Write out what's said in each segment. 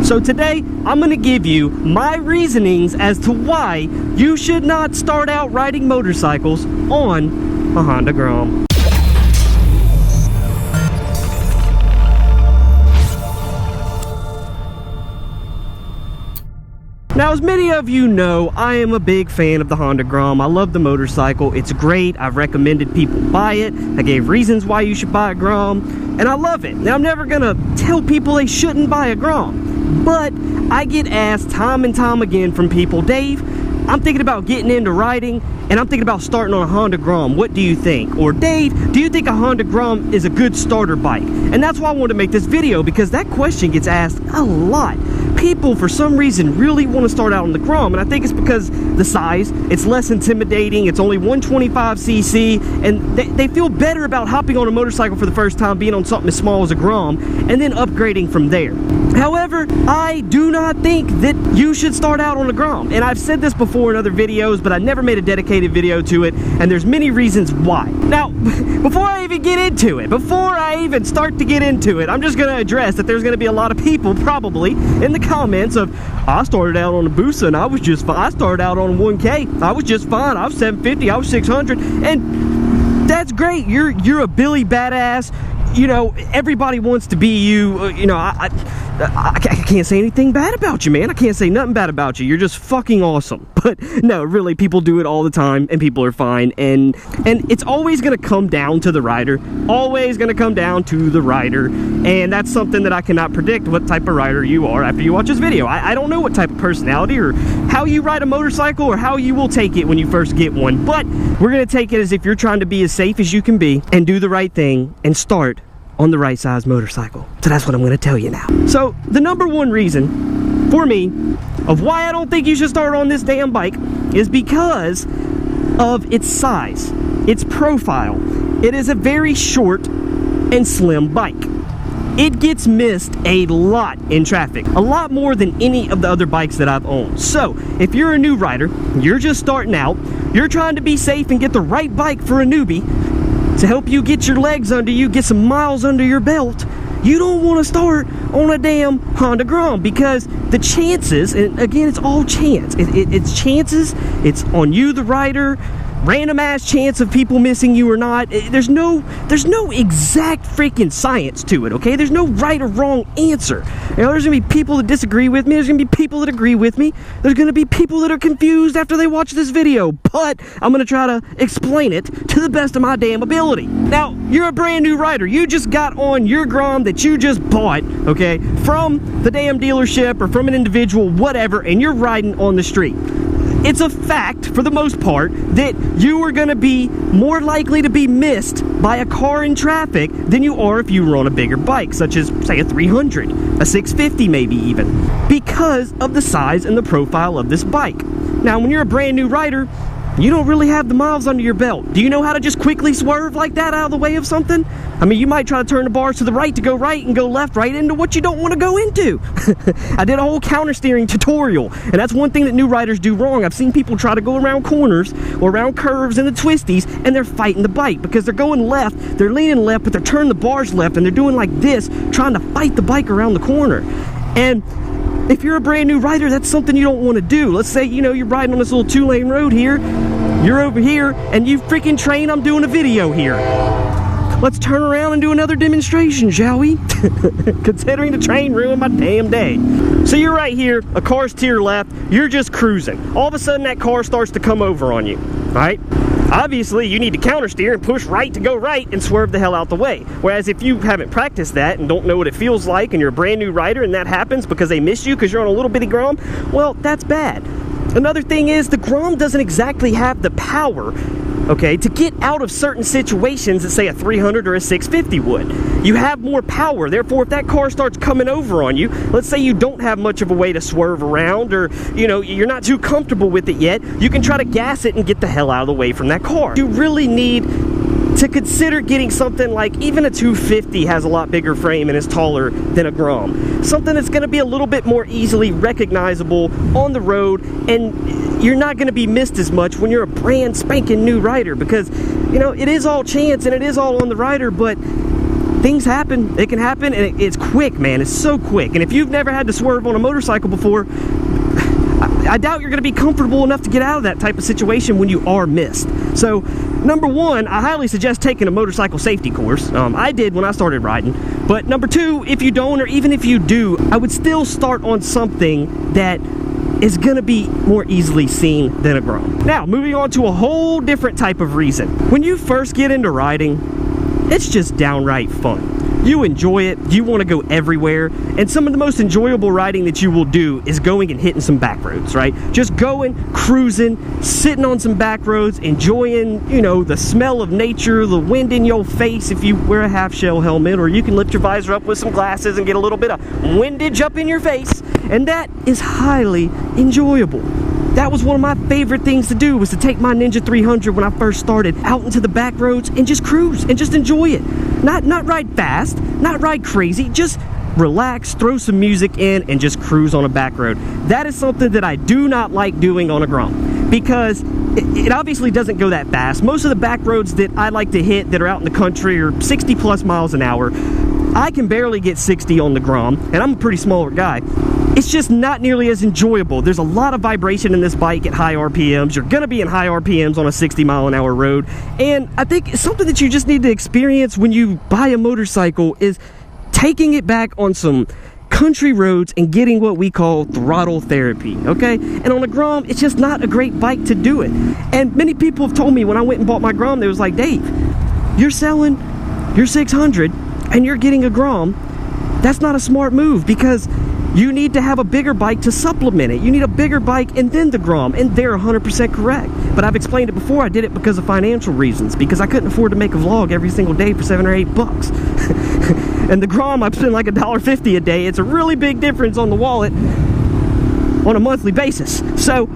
So today, I'm going to give you my reasonings as to why you should not start out riding motorcycles on a Honda Grom. Now, as many of you know, I am a big fan of the Honda Grom. I love the motorcycle. It's great. I've recommended people buy it. I gave reasons why you should buy a Grom, and I love it. Now, I'm never gonna tell people they shouldn't buy a Grom, but I get asked time and time again from people, Dave, I'm thinking about getting into riding, and I'm thinking about starting on a Honda Grom. What do you think? Or, Dave, do you think a Honda Grom is a good starter bike? And that's why I wanted to make this video, because that question gets asked a lot. People, for some reason, really want to start out on the Grom, and I think it's because the size, it's less intimidating, it's only 125cc, and they feel better about hopping on a motorcycle for the first time, being on something as small as a Grom, and then upgrading from there. However, I do not think that you should start out on a Grom, and I've said this before in other videos, but I never made a dedicated video to it, and there's many reasons why. Now, before I even get into it, before I even start to get into it, I'm just going to address that there's going to be a lot of people, probably, in the comments of, I started out on a Busa and I was just fine. I started out on a 1K. I was just fine. I was 750. I was 600. And that's great. You're a Billy badass. You know, everybody wants to be you. You know, I can't say anything bad about you, man. I can't say nothing bad about you. You're just fucking awesome. But no, really, people do it all the time, and people are fine. And it's always going to come down to the rider. Always going to come down to the rider. And that's something that I cannot predict what type of rider you are after you watch this video. I don't know what type of personality or how you ride a motorcycle or how you will take it when you first get one. But we're going to take it as if you're trying to be as safe as you can be and do the right thing and start on the right size motorcycle. So that's what I'm going to tell you now. So the number one reason for me of why I don't think you should start on this damn bike is because of its size, its profile. It is a very short and slim bike. It gets missed a lot in traffic, a lot more than any of the other bikes that I've owned. So if you're a new rider, you're just starting out, you're trying to be safe and get the right bike for a newbie to help you get your legs under you, get some miles under your belt, you don't want to start on a damn Honda Grom, because the chances, and again, it's all chance. It's chances. It's on you, the rider. Random ass chance of people missing you or not. There's no exact freaking science to it, okay? There's no right or wrong answer. You know, there's gonna be people that disagree with me. There's gonna be people that agree with me. There's gonna be people that are confused after they watch this video. But I'm gonna try to explain it to the best of my damn ability. Now, you're a brand new rider. You just got on your Grom that you just bought, okay, from the damn dealership or from an individual, whatever, and you're riding on the street. It's a fact, for the most part, that you are going to be more likely to be missed by a car in traffic than you are if you were on a bigger bike, such as, say, a 300, a 650 maybe even, because of the size and the profile of this bike. Now, when you're a brand new rider, you don't really have the miles under your belt. Do you know how to just quickly swerve like that out of the way of something? I mean, you might try to turn the bars to the right to go right and go left right into what you don't want to go into. I did a whole counter steering tutorial, and that's one thing that new riders do wrong. I've seen people try to go around corners or around curves and the twisties, and they're fighting the bike because they're going left, they're leaning left, but they're turning the bars left, and they're doing like this, trying to fight the bike around the corner. And if you're a brand new rider, that's something you don't want to do. Let's say, you know, you're riding on this little 2-lane road here, you're over here, and you freaking train, I'm doing a video here. Let's turn around and do another demonstration, shall we? Considering the train ruined my damn day. So you're right here, a car's to your left, you're just cruising. All of a sudden that car starts to come over on you, right? Obviously, you need to counter steer and push right to go right and swerve the hell out the way. Whereas if you haven't practiced that and don't know what it feels like and you're a brand new rider and that happens because they missed you because you're on a little bitty Grom, well, that's bad. Another thing is the Grom doesn't exactly have the power, okay, to get out of certain situations that, say, a 300 or a 650 would. You have more power. Therefore, if that car starts coming over on you, let's say you don't have much of a way to swerve around, or, you know, you're not too comfortable with it yet, you can try to gas it and get the hell out of the way from that car. You really need to consider getting something like, even a 250 has a lot bigger frame and is taller than a Grom. Something that's going to be a little bit more easily recognizable on the road, and you're not going to be missed as much when you're a brand spanking new rider, because, you know, it is all chance and it is all on the rider, but things happen. It can happen, and it's quick, man. It's so quick. And if you've never had to swerve on a motorcycle before, I doubt you're going to be comfortable enough to get out of that type of situation when you are missed. So, number one, I highly suggest taking a motorcycle safety course. I did when I started riding. But number two, if you don't, or even if you do, I would still start on something that is going to be more easily seen than a Grom. Now, moving on to a whole different type of reason. When you first get into riding, it's just downright fun. You enjoy it, you want to go everywhere, and some of the most enjoyable riding that you will do is going and hitting some back roads, right? Just going, cruising, sitting on some back roads, enjoying, you know, the smell of nature, the wind in your face if you wear a half-shell helmet, or you can lift your visor up with some glasses and get a little bit of windage up in your face, and that is highly enjoyable. That was one of my favorite things to do, was to take my Ninja 300 when I first started out into the back roads and just cruise and just enjoy it. Not ride fast, not ride crazy, just relax, throw some music in, and just cruise on a back road. That is something that I do not like doing on a Grom, because it obviously doesn't go that fast. Most of the back roads that I like to hit that are out in the country are 60 plus miles an hour. I can barely get 60 on the Grom, and I'm a pretty smaller guy. It's just not nearly as enjoyable. There's a lot of vibration in this bike at high RPMs. You're gonna be in high RPMs on a 60-mile-an-hour road. And I think something that you just need to experience when you buy a motorcycle is taking it back on some country roads and getting what we call throttle therapy, okay? And on a Grom, it's just not a great bike to do it. And many people have told me when I went and bought my Grom, they was like, Dave, you're selling your 600 and you're getting a Grom. That's not a smart move, because you need to have a bigger bike to supplement it. You need a bigger bike and then the Grom, and they're 100% correct. But I've explained it before, I did it because of financial reasons, because I couldn't afford to make a vlog every single day for $7 or $8. And the Grom, I spend like $1.50 a day. It's a really big difference on the wallet on a monthly basis. So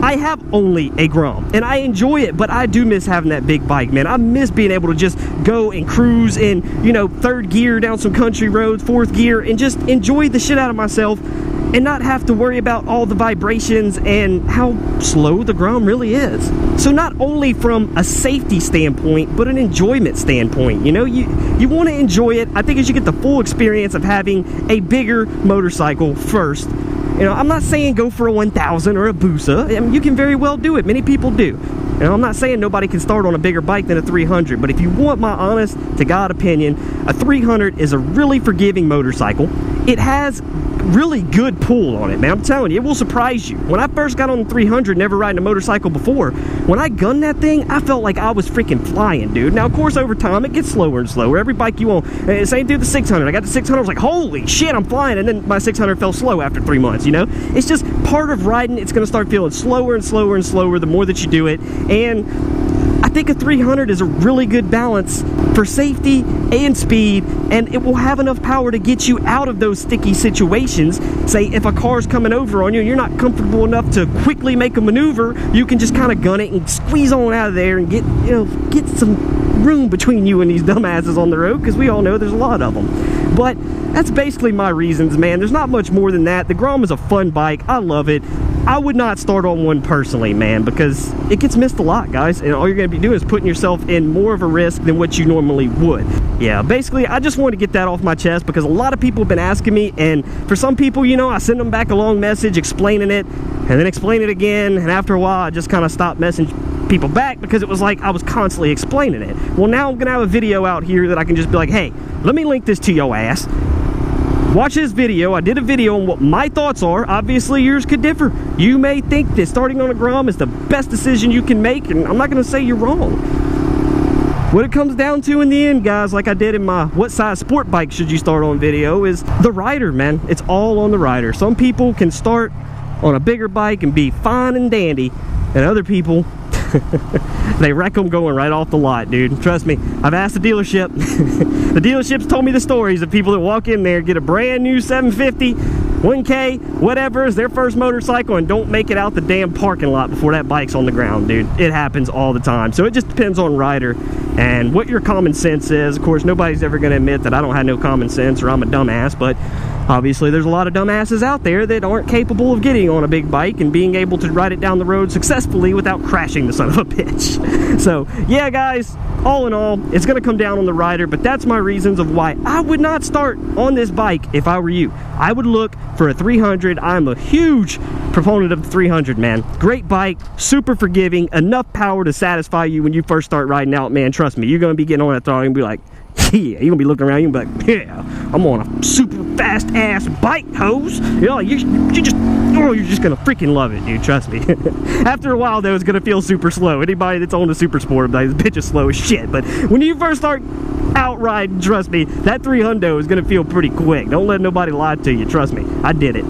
I have only a Grom, and I enjoy it, but I do miss having that big bike, man. I miss being able to just go and cruise in, you know, third gear down some country roads, fourth gear, and just enjoy the shit out of myself and not have to worry about all the vibrations and how slow the Grom really is. So not only from a safety standpoint, but an enjoyment standpoint, you know, you want to enjoy it. I think as you get the full experience of having a bigger motorcycle first. You know, I'm not saying go for a 1000 or a Busa. I mean, you can very well do it. Many people do. You know, I'm not saying nobody can start on a bigger bike than a 300, but if you want my honest to God opinion, a 300 is a really forgiving motorcycle. It has really good pull on it, man. I'm telling you, it will surprise you. When I first got on the 300, never riding a motorcycle before, when I gunned that thing, I felt like I was freaking flying, dude. Now, of course, over time, it gets slower and slower. Every bike you own, same through the 600. I got the 600, I was like, holy shit, I'm flying, and then my 600 fell slow after 3 months, you know? It's just part of riding. It's going to start feeling slower and slower and slower the more that you do it, and I think a 300 is a really good balance for safety and speed, and it will have enough power to get you out of those sticky situations. Say if a car's coming over on you and you're not comfortable enough to quickly make a maneuver, you can just kind of gun it and squeeze on out of there and get, you know, get some room between you and these dumbasses on the road, because we all know there's a lot of them. But that's basically my reasons, man. There's not much more than that. The Grom is a fun bike. I love it. I would not start on one personally, man, because it gets missed a lot, guys, and all you're going to be doing is putting yourself in more of a risk than what you normally would. Yeah, basically, I just wanted to get that off my chest, because a lot of people have been asking me, and for some people, you know, I send them back a long message explaining it, and then explain it again, and after a while, I just kind of stopped messaging people back, because it was like I was constantly explaining it. Well, now I'm going to have a video out here that I can just be like, hey, let me link this to your ass. Watch this video. I did a video on what my thoughts are. Obviously, yours could differ. You may think that starting on a Grom is the best decision you can make, and I'm not going to say you're wrong. What it comes down to in the end, guys, like I did in my what size sport bike should you start on video, is the rider, man. It's all on the rider. Some people can start on a bigger bike and be fine and dandy, and other people, they wreck them going right off the lot, dude. Trust me, I've asked the dealership. The dealerships told me the stories of people that walk in there, get a brand new 750, 1K, whatever, is their first motorcycle, and don't make it out the damn parking lot before that bike's on the ground, dude. It happens all the time. So it just depends on rider and what your common sense is. Of course, nobody's ever going to admit that I don't have no common sense or I'm a dumbass, but Obviously, there's a lot of dumbasses out there that aren't capable of getting on a big bike and being able to ride it down the road successfully without crashing the son of a bitch. So, yeah, guys, all in all, it's going to come down on the rider, but that's my reasons of why I would not start on this bike if I were you. I would look for a 300. I'm a huge proponent of the 300, man. Great bike, super forgiving, enough power to satisfy you when you first start riding out, man. Trust me, you're going to be getting on that throttle and be like, yeah, you're gonna be looking around, you're gonna be like, yeah, I'm on a super fast ass bike, hose. You know, you're just gonna freaking love it, dude, trust me. After a while, though, it's gonna feel super slow. Anybody that's on a super sport, like, this bitch is slow as shit. But when you first start out riding, trust me, that 300 is gonna feel pretty quick. Don't let nobody lie to you, trust me. I did it.